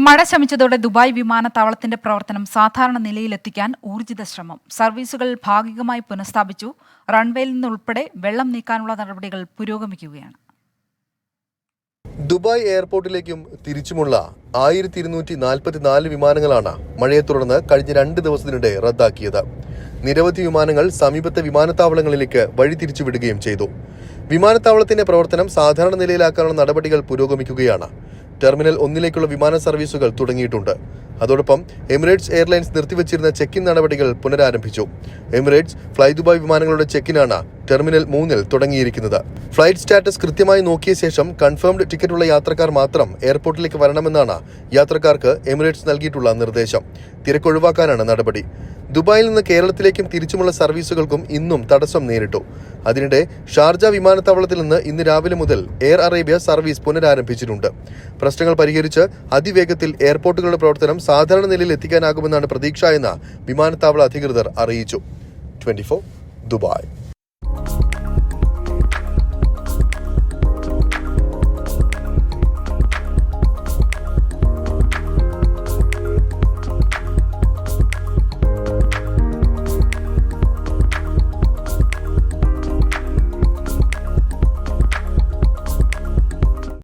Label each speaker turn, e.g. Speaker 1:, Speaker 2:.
Speaker 1: മഴ ശമിച്ചതോടെ ദുബായ് വിമാനത്താവളത്തിന്റെ പ്രവർത്തനം സാധാരണ നിലയിലെത്തിക്കാൻ ഊർജിത ശ്രമം. സർവീസുകൾ ഭാഗികമായി പുനഃസ്ഥാപിച്ചു. റൺവേയിൽ നിന്നുൾപ്പെടെ വെള്ളം നീക്കാനുള്ള നടപടികൾ പുരോഗമിക്കുകയാണ്.
Speaker 2: ദുബായ് എയർപോർട്ടിലേക്കും തിരിച്ചുമുള്ള 1244 വിമാനങ്ങളാണ് മഴയെ തുടർന്ന് കഴിഞ്ഞ 2 ദിവസത്തിനിടെ റദ്ദാക്കിയത്. നിരവധി വിമാനങ്ങൾ സമീപത്തെ വിമാനത്താവളങ്ങളിലേക്ക് വഴി തിരിച്ചുവിടുകയും ചെയ്തു. വിമാനത്താവളത്തിന്റെ പ്രവർത്തനം സാധാരണ നിലയിലാക്കാനുള്ള നടപടികൾ പുരോഗമിക്കുകയാണ്. ടെർമിനൽ 1 വിമാന സർവീസുകൾ തുടങ്ങിയിട്ടുണ്ട്. അതോടൊപ്പം എമിറേറ്റ്സ് എയർലൈൻസ് നിർത്തിവച്ചിരുന്ന ചെക്ക് ഇൻ നടപടികൾ പുനരാരംഭിച്ചു. എമിറേറ്റ്സ് ഫ്ലൈ ദുബായ് വിമാനങ്ങളുടെ ചെക്കിനാണ് ടെർമിനൽ 3 തുടങ്ങിയിരിക്കുന്നത്. ഫ്ലൈറ്റ് സ്റ്റാറ്റസ് കൃത്യമായി നോക്കിയ ശേഷം കൺഫേംഡ് ടിക്കറ്റുള്ള യാത്രക്കാർ മാത്രം എയർപോർട്ടിലേക്ക് വരണമെന്നാണ് യാത്രക്കാർക്ക് എമിറേറ്റ്സ് നൽകിയിട്ടുള്ള നിർദ്ദേശം. തിരക്കൊഴിവാക്കാനാണ് നടപടി. ദുബായിൽ നിന്ന് കേരളത്തിലേക്കും തിരിച്ചുമുള്ള സർവീസുകൾക്കും ഇന്നും തടസ്സം നേരിട്ടു. അതിനിടെ ഷാർജ വിമാനത്താവളത്തിൽ നിന്ന് ഇന്ന് രാവിലെ മുതൽ എയർ അറേബ്യ സർവീസ് പുനരാരംഭിച്ചിട്ടുണ്ട്. പ്രശ്നങ്ങൾ പരിഹരിച്ച് അതിവേഗത്തിൽ എയർപോർട്ടുകളുടെ പ്രവർത്തനം സാധാരണ നിലയിൽ എത്തിക്കാനാകുമെന്നാണ് പ്രതീക്ഷ എന്ന് വിമാനത്താവള അധികൃതർ അറിയിച്ചു. 24 ദുബായ്.